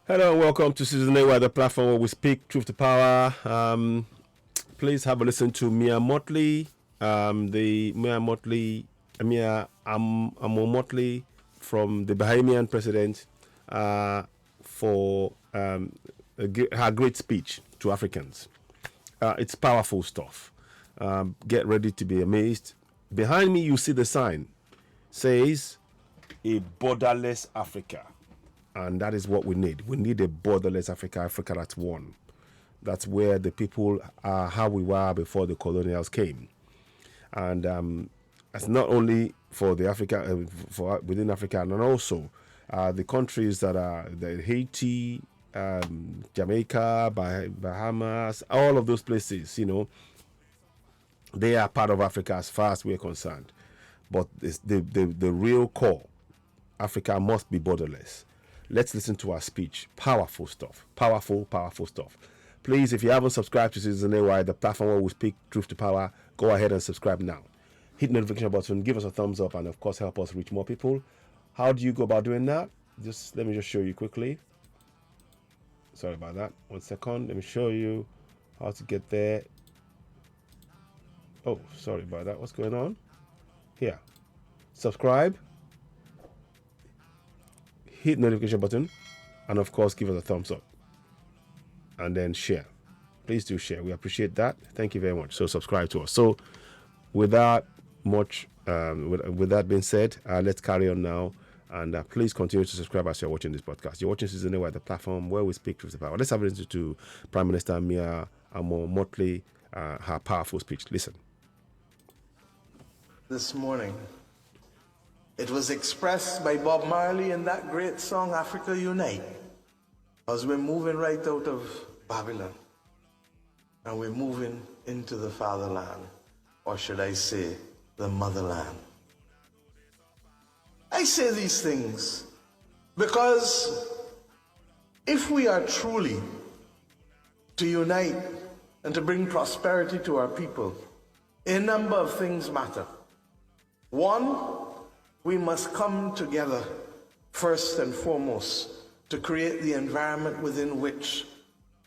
Hello and welcome to Season 8, the platform where we speak truth to power. Please have a listen to Mia Motley, Motley from the Bahamian president for her great speech to Africans. It's powerful stuff. Get ready to be amazed. Behind me, you see the sign. Says, a borderless Africa. And that is what we need. We need a borderless Africa, Africa that's one. That's where the people are how we were before the colonials came. And it's not only for the Africa, for within Africa, and also the countries that are the Haiti, Jamaica, Bahamas, all of those places, they are part of Africa as far as we're concerned. But the real core, Africa must be borderless. Let's listen to our speech. Powerful stuff. Powerful stuff. Please, if you haven't subscribed to Season AY, the platform where we speak truth to power, go ahead and subscribe now. Hit the notification button, give us a thumbs up, and of course help us reach more people. How do you go about doing that? Let me just show you quickly. Sorry about that. 1 second. Let me show you how to get there. Oh, sorry about that. What's going on? Here. Subscribe. Hit the notification button, and of course give us a thumbs up, and then share. Please do share. We appreciate that. Thank you very much. So subscribe to us. So without much with that being said, let's carry on now, and please continue to subscribe as you're watching this podcast. You're watching Season AY, the platform where we speak truth to power. Let's have a listen to Prime Minister Mia Motley, her powerful speech. Listen. This morning, it was expressed by Bob Marley in that great song, Africa Unite, as we're moving right out of Babylon and we're moving into the fatherland, or should I say, the motherland. I say these things because if we are truly to unite and to bring prosperity to our people, a number of things matter. One, we must come together first and foremost to create the environment within which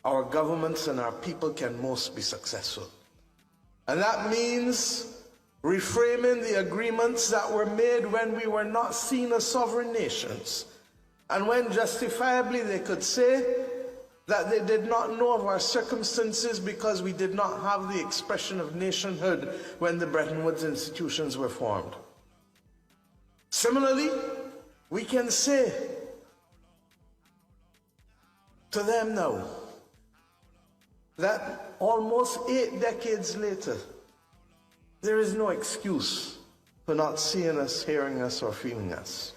our governments and our people can most be successful. And that means reframing the agreements that were made when we were not seen as sovereign nations, and when justifiably they could say that they did not know of our circumstances because we did not have the expression of nationhood when the Bretton Woods institutions were formed. Similarly, we can say to them now that almost 8 decades later, there is no excuse for not seeing us, hearing us, or feeling us.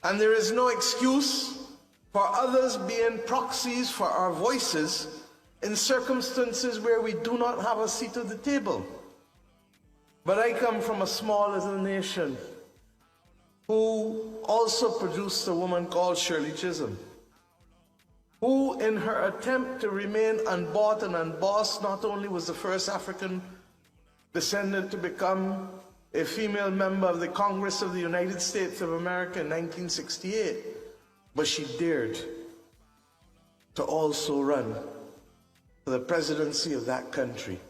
And there is no excuse for others being proxies for our voices in circumstances where we do not have a seat at the table. But I come from a small little nation who also produced a woman called Shirley Chisholm, who in her attempt to remain unbought and unbossed not only was the first African descendant to become a female member of the Congress of the United States of America in 1968, but she dared to also run for the presidency of that country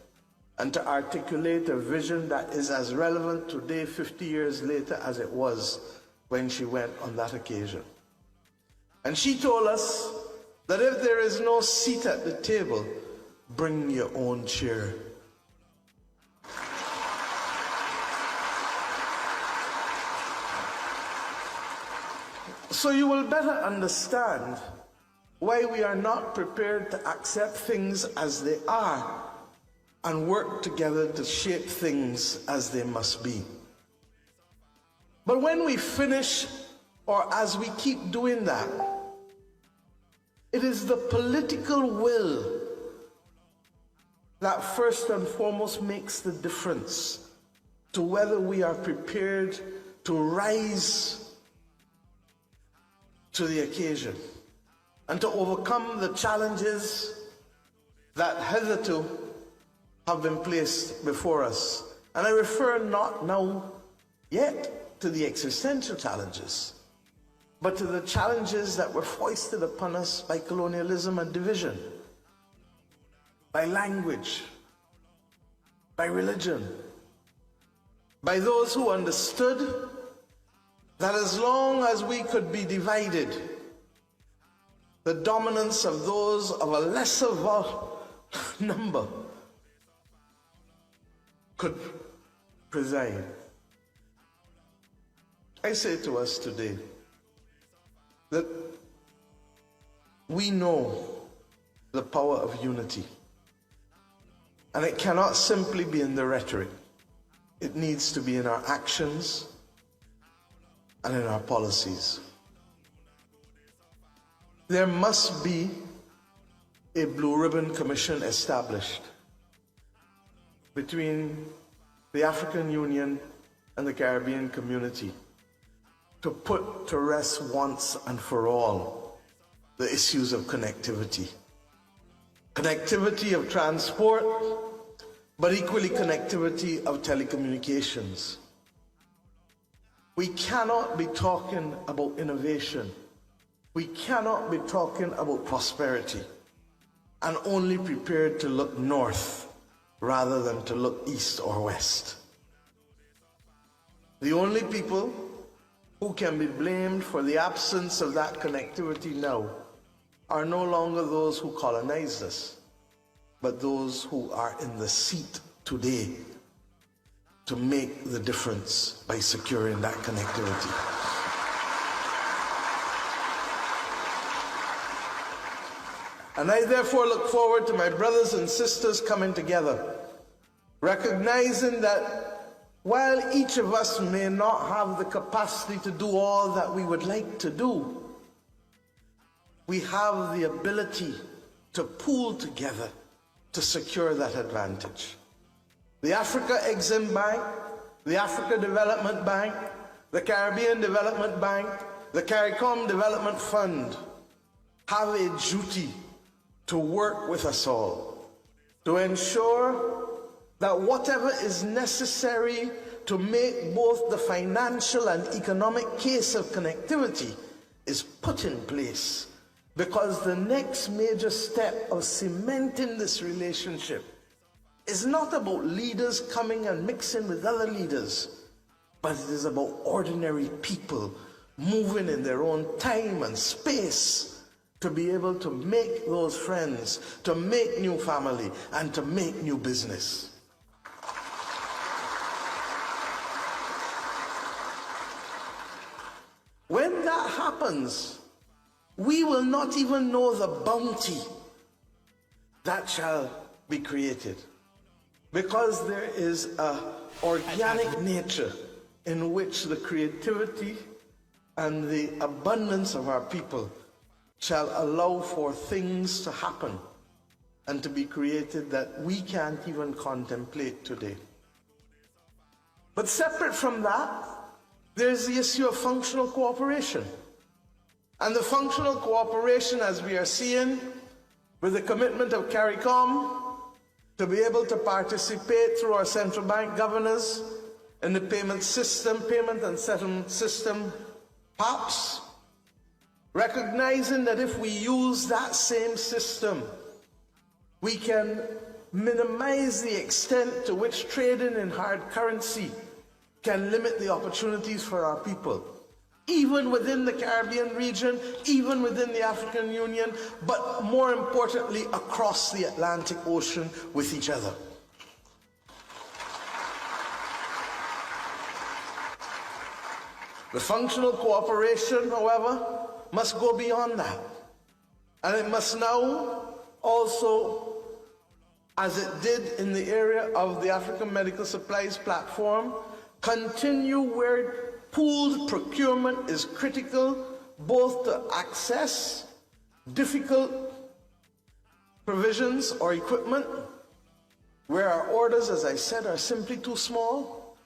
and to articulate a vision that is as relevant today, 50 years later, as it was when she went on that occasion. And she told us that if there is no seat at the table, bring your own chair. So you will better understand why we are not prepared to accept things as they are and work together to shape things as they must be. But when we finish, or as we keep doing that, it is the political will that first and foremost makes the difference to whether we are prepared to rise to the occasion and to overcome the challenges that hitherto have been placed before us. And I refer not now yet to the existential challenges, but to the challenges that were foisted upon us by colonialism and division, by language, by religion, by those who understood that as long as we could be divided, the dominance of those of a lesser number could preside. I say to us today that we know the power of unity, and it cannot simply be in the rhetoric. It needs to be in our actions and in our policies. There must be a Blue Ribbon Commission established between the African Union and the Caribbean community to put to rest once and for all the issues of connectivity. Connectivity of transport, but equally connectivity of telecommunications. We cannot be talking about innovation. We cannot be talking about prosperity and only prepared to look north rather than to look east or west. The only people who can be blamed for the absence of that connectivity now are no longer those who colonized us, but those who are in the seat today to make the difference by securing that connectivity. And I therefore look forward to my brothers and sisters coming together, recognizing that while each of us may not have the capacity to do all that we would like to do, we have the ability to pool together to secure that advantage. The Africa Exim Bank, the Africa Development Bank, the Caribbean Development Bank, the CARICOM Development Fund have a duty to work with us all to ensure that whatever is necessary to make both the financial and economic case of connectivity is put in place, because the next major step of cementing this relationship is not about leaders coming and mixing with other leaders, but it is about ordinary people moving in their own time and space to be able to make those friends, to make new family, and to make new business. When that happens, we will not even know the bounty that shall be created, because there is an organic nature in which the creativity and the abundance of our people shall allow for things to happen and to be created that we can't even contemplate today. But separate from that, there's the issue of functional cooperation. And the functional cooperation, as we are seeing with the commitment of CARICOM to be able to participate through our central bank governors in the payment and settlement system, PAPS, recognizing that if we use that same system, we can minimize the extent to which trading in hard currency can limit the opportunities for our people, even within the Caribbean region, even within the African Union, but more importantly, across the Atlantic Ocean with each other. The functional cooperation, however, must go beyond that. And it must now also, as it did in the area of the African Medical Supplies Platform, continue where pooled procurement is critical, both to access difficult provisions or equipment, where our orders, as I said, are simply too small,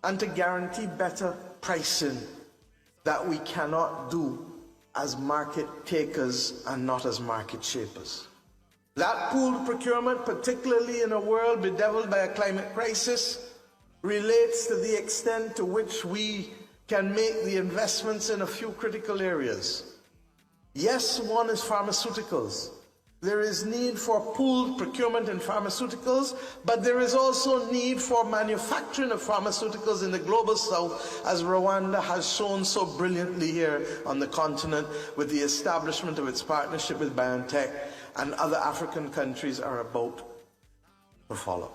and to guarantee better pricing that we cannot do as market takers and not as market shapers. That pooled procurement, particularly in a world bedeviled by a climate crisis, relates to the extent to which we can make the investments in a few critical areas. Yes, one is pharmaceuticals. There is need for pooled procurement in pharmaceuticals, but there is also need for manufacturing of pharmaceuticals in the global south, as Rwanda has shown so brilliantly here on the continent with the establishment of its partnership with BioNTech, and other African countries are about to follow.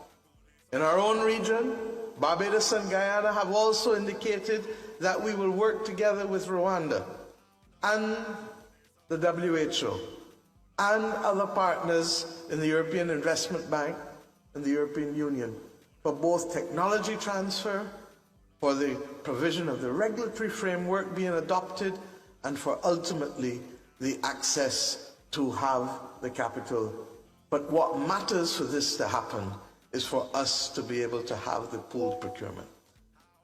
In our own region, Barbados and Guyana have also indicated that we will work together with Rwanda and the WHO and other partners in the European Investment Bank and the European Union for both technology transfer, for the provision of the regulatory framework being adopted, and for ultimately the access to have the capital. But what matters for this to happen is for us to be able to have the pooled procurement.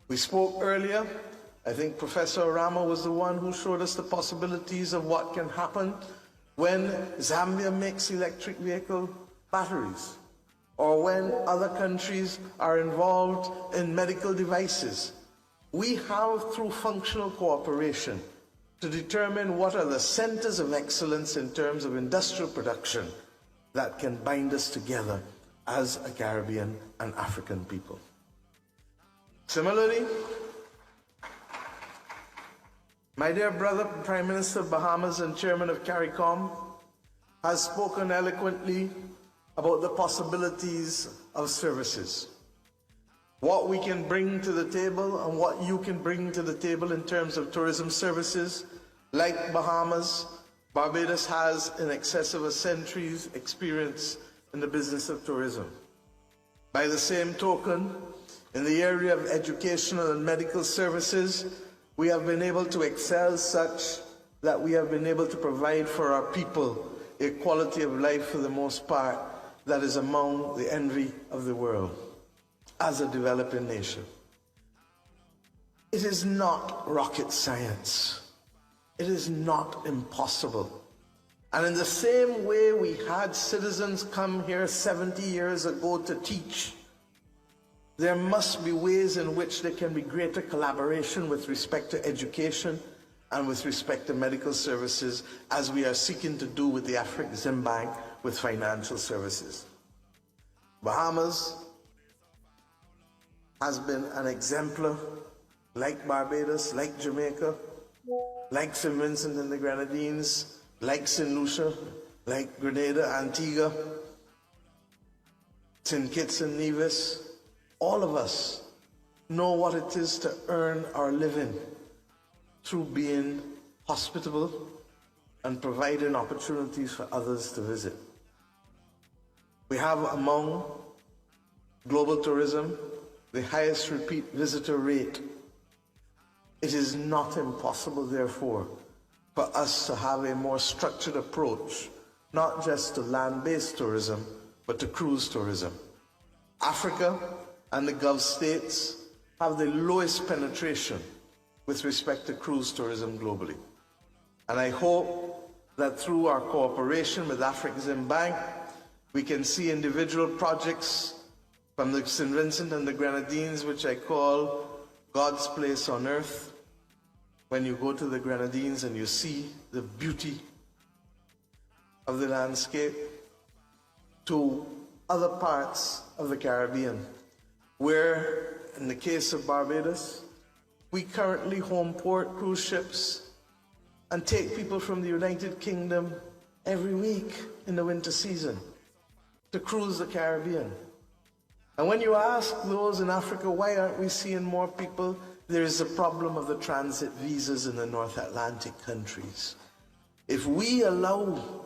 We spoke earlier, I think Professor Rama was the one who showed us the possibilities of what can happen when Zambia makes electric vehicle batteries, or when other countries are involved in medical devices. We have, through functional cooperation, to determine what are the centers of excellence in terms of industrial production that can bind us together as a Caribbean and African people. Similarly, my dear brother, Prime Minister of Bahamas and Chairman of CARICOM, has spoken eloquently about the possibilities of services. What we can bring to the table and what you can bring to the table in terms of tourism services. Like Bahamas, Barbados has in excess of a century's experience in the business of tourism. By the same token, in the area of educational and medical services, we have been able to excel such that we have been able to provide for our people a quality of life for the most part that is among the envy of the world as a developing nation. It is not rocket science. It is not impossible. And in the same way we had citizens come here 70 years ago to teach, there must be ways in which there can be greater collaboration with respect to education and with respect to medical services, as we are seeking to do with the Afrexim Bank with financial services. Bahamas has been an exemplar, like Barbados, like Jamaica, like St. Vincent and the Grenadines, like St. Lucia, like Grenada, Antigua, St. Kitts and Nevis. All of us know what it is to earn our living through being hospitable and providing opportunities for others to visit. We have among global tourism the highest repeat visitor rate. It is not impossible, therefore, for us to have a more structured approach, not just to land-based tourism, but to cruise tourism. Africa and the Gulf states have the lowest penetration with respect to cruise tourism globally. And I hope that through our cooperation with Afrexim Bank, we can see individual projects from the St. Vincent and the Grenadines, which I call God's place on earth. When you go to the Grenadines and you see the beauty of the landscape, to other parts of the Caribbean, where, in the case of Barbados, we currently home port cruise ships and take people from the United Kingdom every week in the winter season to cruise the Caribbean. And when you ask those in Africa, why aren't we seeing more people? There is a problem of the transit visas in the North Atlantic countries. If we allow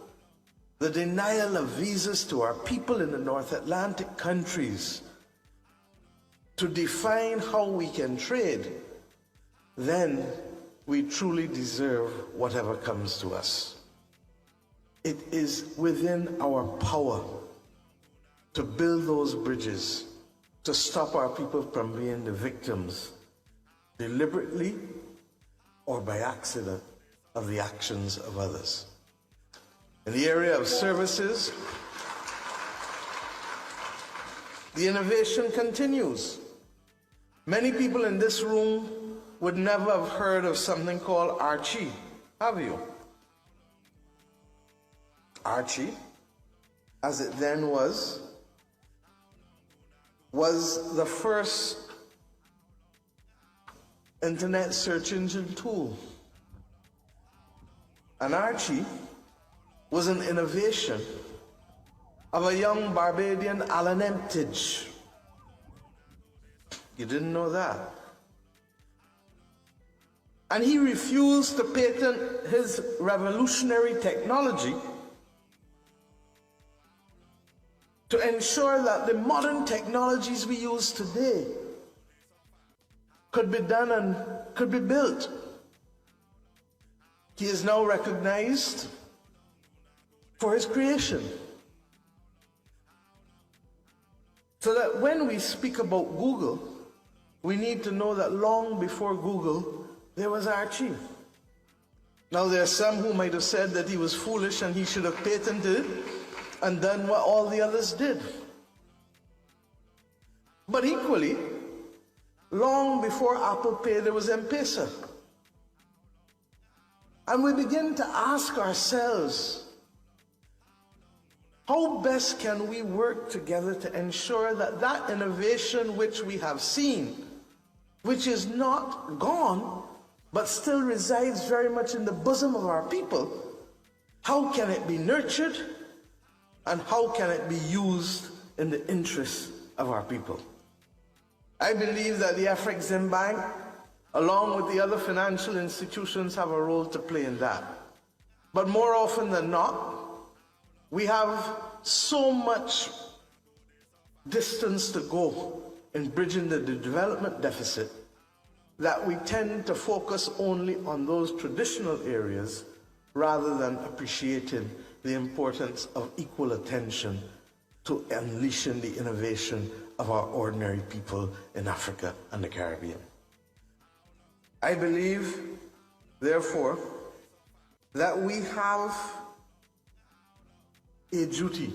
the denial of visas to our people in the North Atlantic countries to define how we can trade, then we truly deserve whatever comes to us. It is within our power to build those bridges, to stop our people from being the victims, deliberately or by accident, of the actions of others. In the area of services, the innovation continues. Many people in this room would never have heard of something called Archie, have you? Archie, as it then was the first internet search engine tool. And Archie was an innovation of a young Barbadian, Alan Emptage. You didn't know that? And he refused to patent his revolutionary technology to ensure that the modern technologies we use today could be done and could be built. He is now recognized for his creation. So that when we speak about Google, we need to know that long before Google, there was Archie. Now there are some who might have said that he was foolish and he should have patented it and done what all the others did. But equally, long before Apple Pay, there was M-Pesa. And we begin to ask ourselves, how best can we work together to ensure that that innovation which we have seen, which is not gone, but still resides very much in the bosom of our people, how can it be nurtured and how can it be used in the interests of our people? I believe that the Afreximbank, along with the other financial institutions, have a role to play in that. But more often than not, we have so much distance to go in bridging the development deficit that we tend to focus only on those traditional areas rather than appreciating the importance of equal attention to unleashing the innovation of our ordinary people in Africa and the Caribbean. I believe, therefore, that we have a duty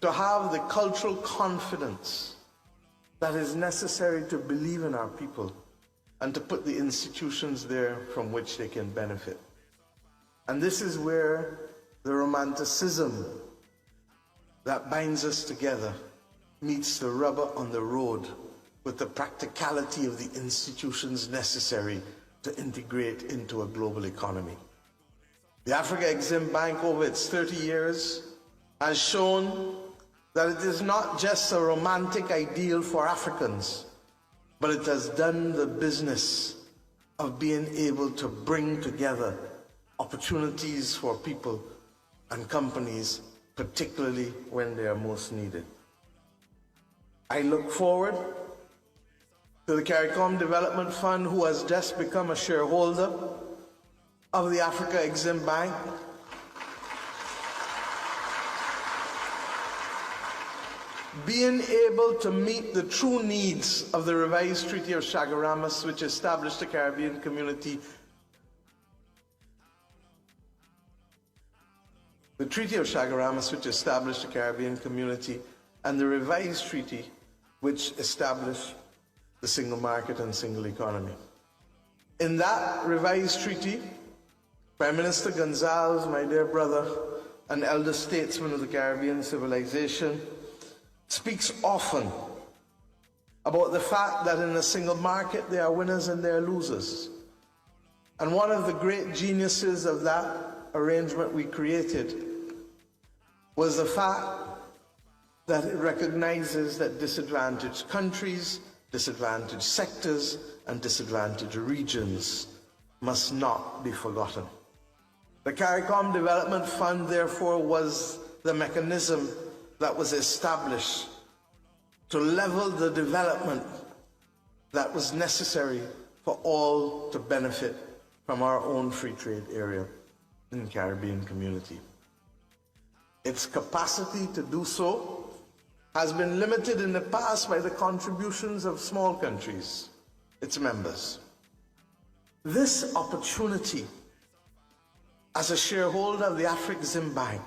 to have the cultural confidence that is necessary to believe in our people and to put the institutions there from which they can benefit. And this is where the romanticism that binds us together meets the rubber on the road with the practicality of the institutions necessary to integrate into a global economy. The Africa Exim Bank over its 30 years has shown that it is not just a romantic ideal for Africans, but it has done the business of being able to bring together opportunities for people and companies, particularly when they are most needed. I look forward to the CARICOM Development Fund, who has just become a shareholder of the Africa Exim Bank, being able to meet the true needs of the revised Treaty of Chaguaramas, which established the Caribbean Community. The Treaty of Chaguaramas, which established the Caribbean Community, and the revised treaty, which established the single market and single economy. In that revised treaty, Prime Minister Gonzalez, my dear brother and elder statesman of the Caribbean civilization, speaks often about the fact that in a single market there are winners and there are losers. And one of the great geniuses of that arrangement we created was the fact that it recognizes that disadvantaged countries, disadvantaged sectors, and disadvantaged regions must not be forgotten. The CARICOM Development Fund, therefore, was the mechanism that was established to level the development that was necessary for all to benefit from our own free trade area in the Caribbean community. Its capacity to do so has been limited in the past by the contributions of small countries, its members. This opportunity, as a shareholder of the Afrexim Bank,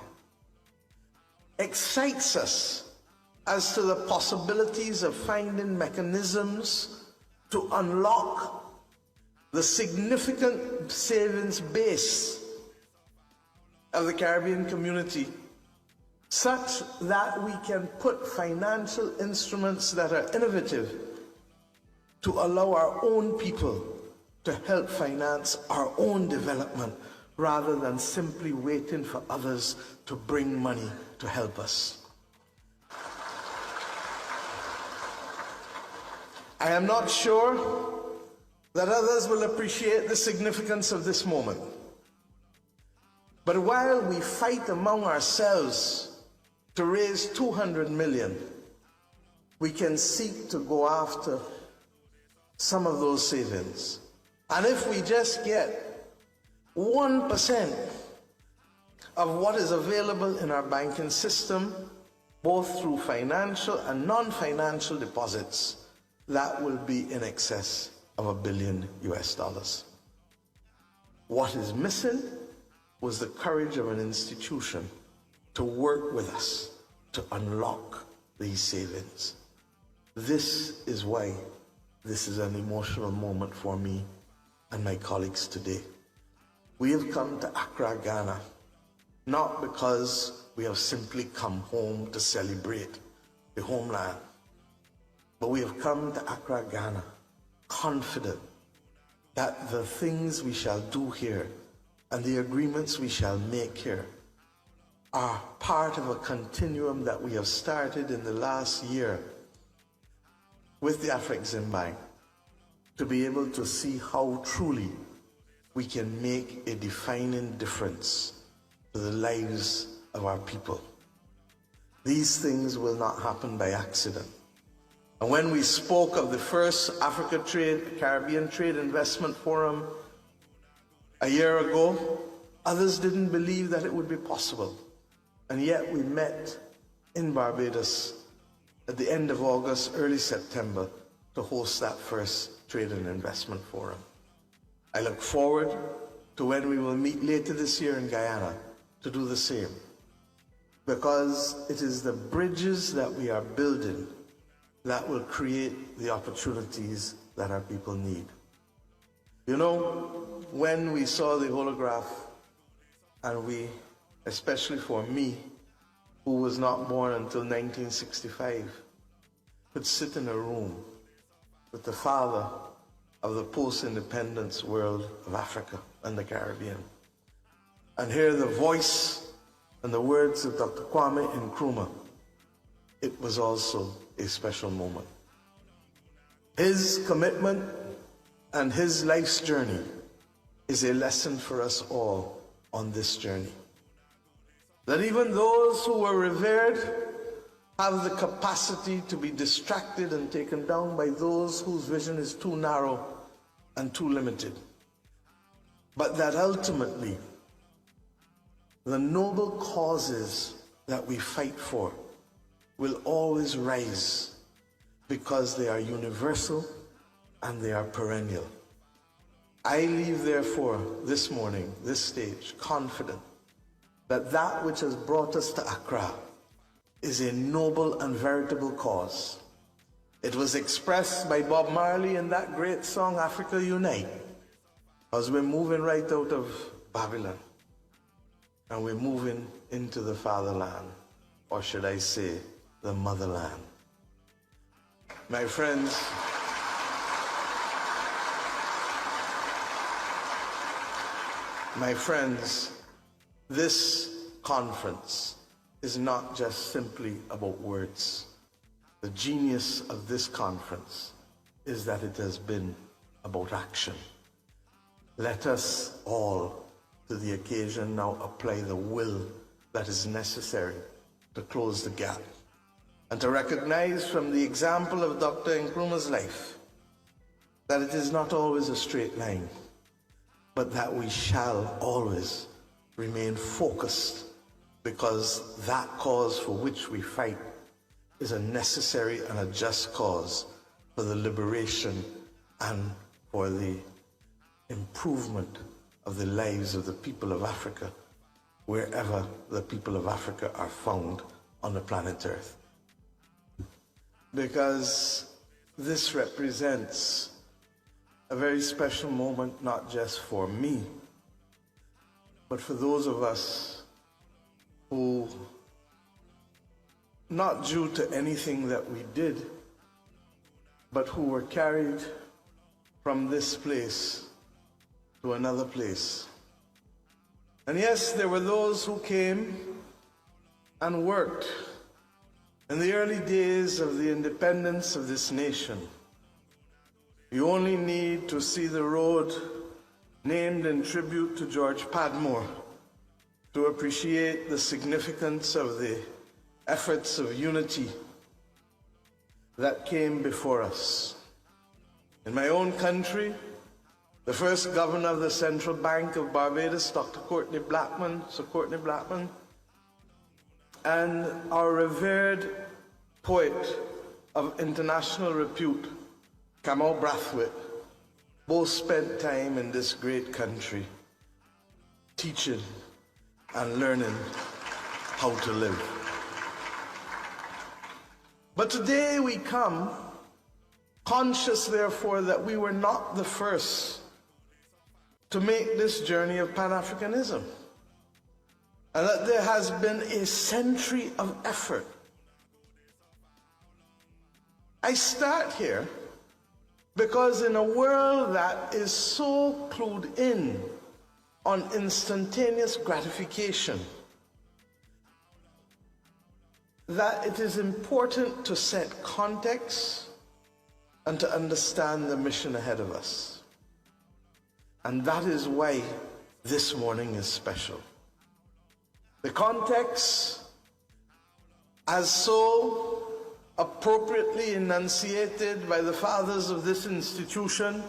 excites us as to the possibilities of finding mechanisms to unlock the significant savings base of the Caribbean community, such that we can put financial instruments that are innovative to allow our own people to help finance our own development rather than simply waiting for others to bring money to help us. I am not sure that others will appreciate the significance of this moment. But while we fight among ourselves to raise 200 million, we can seek to go after some of those savings. And if we just get 1% of what is available in our banking system, both through financial and non-financial deposits, that will be in excess of $1 billion US. What is missing was the courage of an institution to work with us to unlock these savings. This is why this is an emotional moment for me and my colleagues today. We have come to Accra, Ghana, not because we have simply come home to celebrate the homeland, but we have come to Accra, Ghana, confident that the things we shall do here and the agreements we shall make here are part of a continuum that we have started in the last year with the Afrexim Bank to be able to see how truly we can make a defining difference to the lives of our people. These things will not happen by accident. And when we spoke of the first Caribbean Trade Investment Forum a year ago, others didn't believe that it would be possible. And yet we met in Barbados at the end of August, early September, to host that first Trade and Investment Forum. I look forward to when we will meet later this year in Guyana to do the same, because it is the bridges that we are building that will create the opportunities that our people need. You know, when we saw the holograph, and we, especially for me, who was not born until 1965, could sit in a room with the father of the post-independence world of Africa and the Caribbean, and hear the voice and the words of Dr. Kwame Nkrumah, it was also a special moment. His commitment and his life's journey is a lesson for us all on this journey. That even those who were revered have the capacity to be distracted and taken down by those whose vision is too narrow and too limited. But that ultimately, the noble causes that we fight for will always rise because they are universal and they are perennial. I leave, therefore, this morning, this stage, confident that that which has brought us to Accra is a noble and veritable cause. It was expressed by Bob Marley in that great song, Africa Unite, as we're moving right out of Babylon and we're moving into the fatherland, or should I say, the motherland. My friends, this conference is not just simply about words. The genius of this conference is that it has been about action. Let us all, to the occasion, now apply the will that is necessary to close the gap, and to recognize from the example of Dr. Nkrumah's life that it is not always a straight line, but that we shall always remain focused, because that cause for which we fight is a necessary and a just cause for the liberation and for the improvement of the lives of the people of Africa, wherever the people of Africa are found on the planet Earth. Because this represents a very special moment, not just for me, but for those of us who, not due to anything that we did, but who were carried from this place to another place. And yes, there were those who came and worked in the early days of the independence of this nation. You only need to see the road named in tribute to George Padmore to appreciate the significance of the efforts of unity that came before us. In my own country, the first governor of the Central Bank of Barbados, Sir Courtney Blackman, and our revered poet of international repute, Kamau Brathwaite, both spent time in this great country teaching and learning how to live. But today we come conscious, therefore, that we were not the first to make this journey of Pan-Africanism, and that there has been a century of effort. I start here because in a world that is so clued in on instantaneous gratification, that it is important to set context and to understand the mission ahead of us. And that is why this morning is special. The context, as so appropriately enunciated by the fathers of this institution,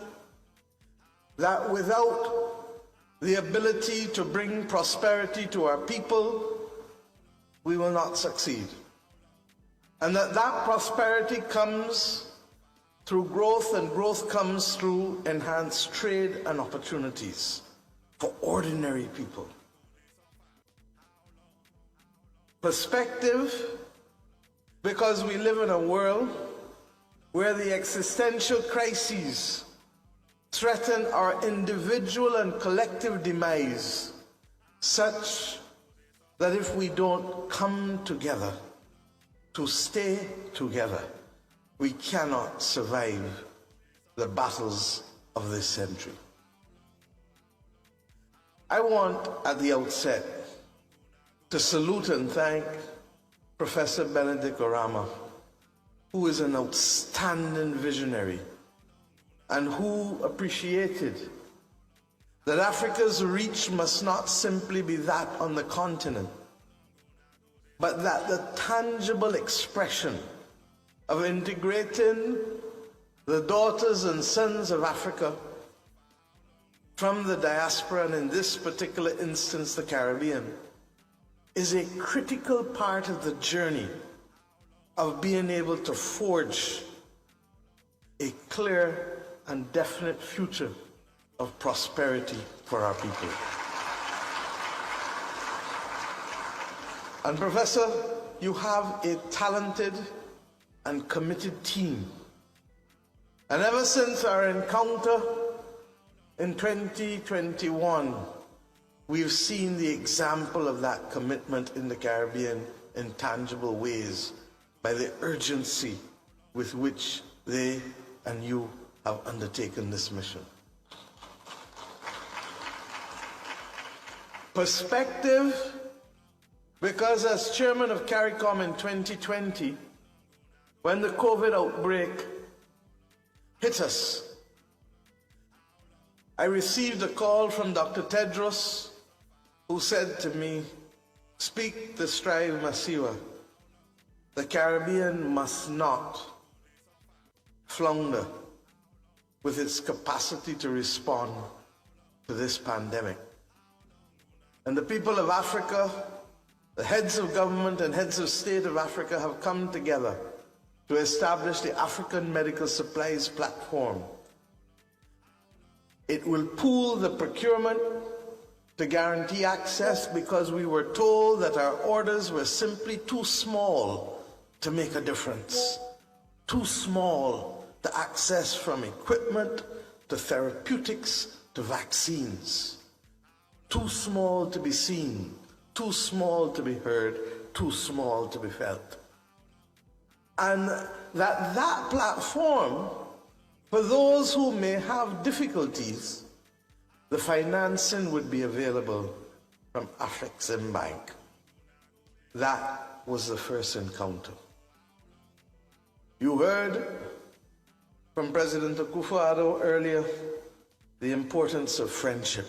that without the ability to bring prosperity to our people, we will not succeed. And that prosperity comes through growth, and growth comes through enhanced trade and opportunities for ordinary people. Perspective, because we live in a world where the existential crises threaten our individual and collective demise, such that if we don't come together to stay together, we cannot survive the battles of this century. I want at the outset to salute and thank Professor Benedict Orama, who is an outstanding visionary and who appreciated that Africa's reach must not simply be that on the continent, but that the tangible expression of integrating the daughters and sons of Africa from the diaspora, and in this particular instance, the Caribbean, is a critical part of the journey of being able to forge a clear and definite future of prosperity for our people. And Professor, you have a talented and committed team. And ever since our encounter in 2021, we've seen the example of that commitment in the Caribbean in tangible ways by the urgency with which they and you have undertaken this mission. Perspective, because as chairman of CARICOM in 2020, when the COVID outbreak hit us, I received a call from Dr. Tedros, who said to me, "Speak to Strive Masiwa. The Caribbean must not flounder with its capacity to respond to this pandemic." And the people of Africa, the heads of government and heads of state of Africa have come together to establish the African Medical Supplies Platform. It will pool the procurement to guarantee access, because we were told that our orders were simply too small to make a difference. Too small to access, from equipment to therapeutics to vaccines. Too small to be seen, too small to be heard, too small to be felt. And that platform, for those who may have difficulties, the financing would be available from Afreximbank. That was the first encounter. You heard from President Akufo-Addo earlier the importance of friendship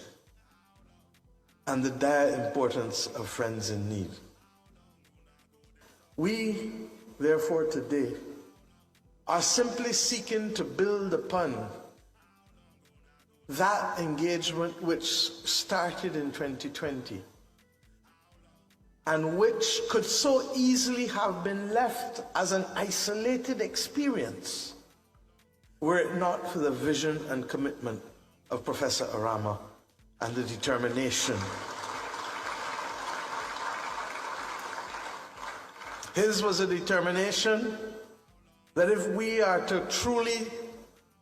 and the dire importance of friends in need. We, therefore, today are simply seeking to build upon that engagement which started in 2020 and which could so easily have been left as an isolated experience were it not for the vision and commitment of Professor Arama and the determination. His was a determination that if we are to truly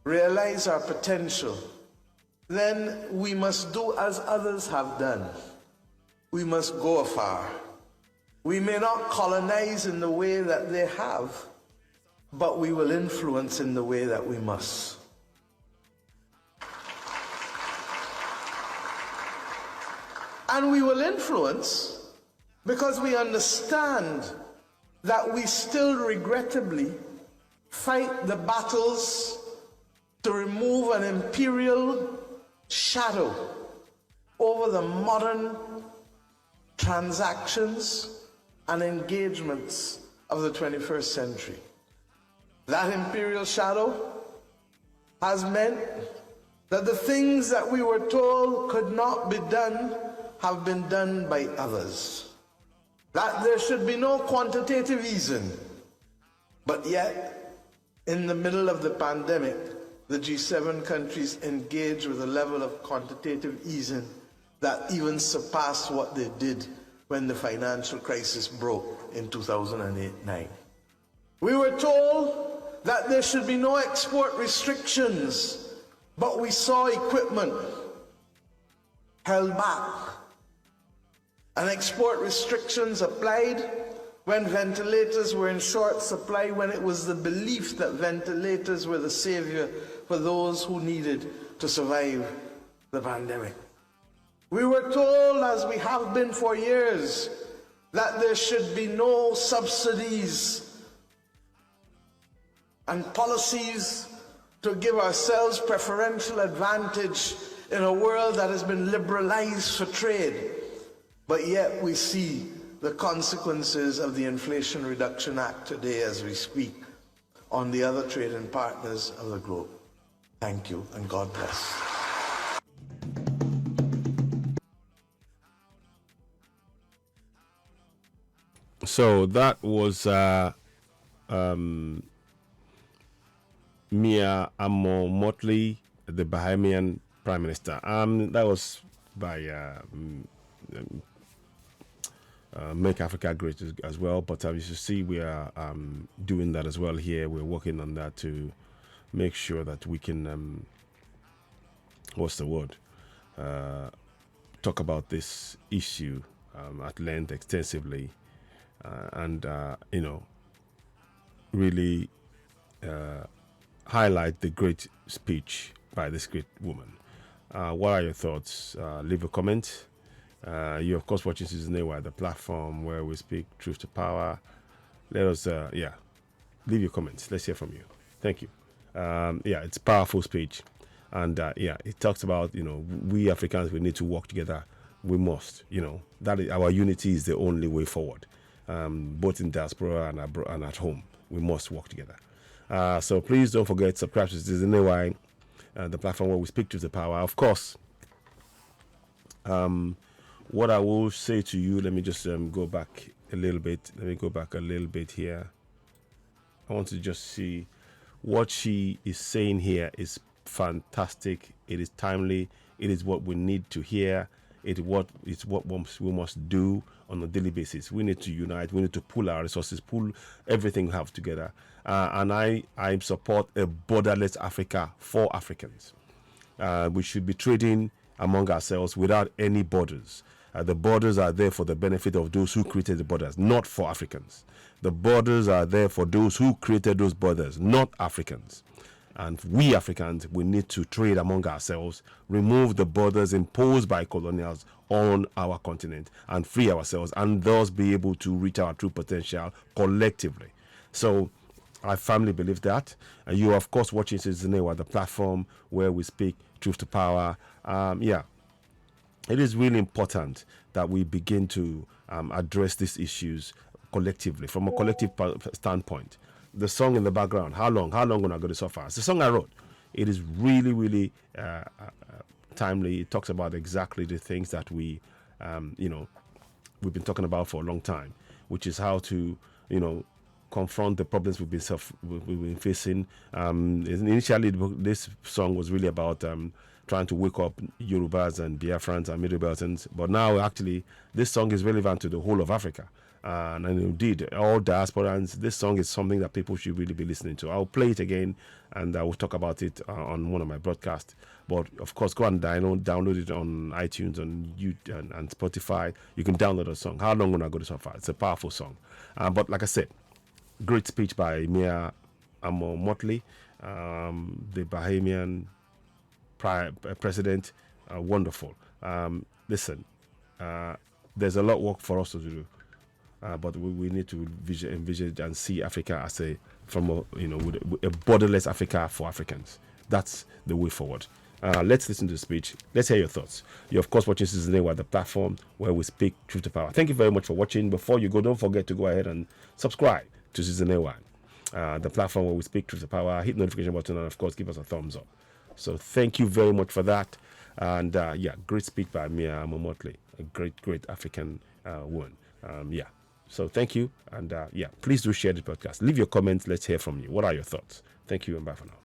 realize our potential, then we must do as others have done. We must go afar. We may not colonize in the way that they have, but we will influence in the way that we must. And we will influence because we understand that we still regrettably fight the battles to remove an imperial shadow over the modern transactions and engagements of the 21st century. That imperial shadow has meant that the things that we were told could not be done have been done by others. That there should be no quantitative easing. But yet, in the middle of the pandemic, the G7 countries engaged with a level of quantitative easing that even surpassed what they did when the financial crisis broke in 2008-9. We were told that there should be no export restrictions, but we saw equipment held back and export restrictions applied when ventilators were in short supply, when it was the belief that ventilators were the savior for those who needed to survive the pandemic. We were told, as we have been for years, that there should be no subsidies and policies to give ourselves preferential advantage in a world that has been liberalized for trade. But yet we see the consequences of the Inflation Reduction Act today as we speak on the other trading partners of the globe. Thank you, and God bless. So that was Mia Amo Motley, the Bahamian Prime Minister. That was by Make Africa Great as well. But you should see we are doing that as well here. We're working on that to make sure that we can, what's the word? Talk about this issue at length, extensively, and, you know, really highlight the great speech by this great woman. What are your thoughts? Leave a comment. You're, of course, watching Season A, the platform where we speak truth to power. Let us, leave your comments. Let's hear from you. Thank you. It's a powerful speech. And, it talks about, you know, we Africans, we need to work together. We must, you know, that is, our unity is the only way forward, both in diaspora and at home. We must work together. So please don't forget, subscribe to Season A, the platform where we speak truth to power. Of course, what I will say to you, let me just go back a little bit. Let me go back a little bit here. I want to just see what she is saying here is fantastic. It is timely. It is what we need to hear. It's what we must do on a daily basis. We need to unite. We need to pull our resources, pull everything we have together. And I support a borderless Africa for Africans. We should be trading among ourselves without any borders. The borders are there for the benefit of those who created the borders, not for Africans. The borders are there for those who created those borders, not Africans. And we Africans, we need to trade among ourselves, remove the borders imposed by colonials on our continent, and free ourselves, and thus be able to reach our true potential collectively. So I firmly believe that. And you are, of course, watching Citizen Ewa, the platform where we speak truth to power. It is really important that we begin to address these issues collectively, from a collective standpoint. The song in the background, how long gonna go to suffer? It's the song I wrote. It is really, really timely. It talks about exactly the things that we've been talking about for a long time, which is how to, confront the problems we've been facing. Initially, this song was really about trying to wake up Yorubas and Biafrans and Middle Beltons, but now actually this song is relevant to the whole of Africa. And indeed, all diasporans, this song is something that people should really be listening to. I'll play it again, and I will talk about it on one of my broadcasts. But of course, go and download it on iTunes, on YouTube, and Spotify. You can download the song. How long will I go to so far? It's a powerful song. But like I said, great speech by Mia Motley, the Bahamian president. Wonderful. Listen, there's a lot of work for us to do. But we need to envision and see Africa as a borderless Africa for Africans. That's the way forward. Let's listen to the speech. Let's hear your thoughts. You're, of course, watching Citizen Ewa, the platform where we speak truth to power. Thank you very much for watching. Before you go, don't forget to go ahead and subscribe to Citizen Ewa, the platform where we speak truth to power. Hit the notification button and, of course, give us a thumbs up. So thank you very much for that. And, great speech by Mia Motley, a great African woman. So thank you. And please do share the podcast. Leave your comments. Let's hear from you. What are your thoughts? Thank you and bye for now.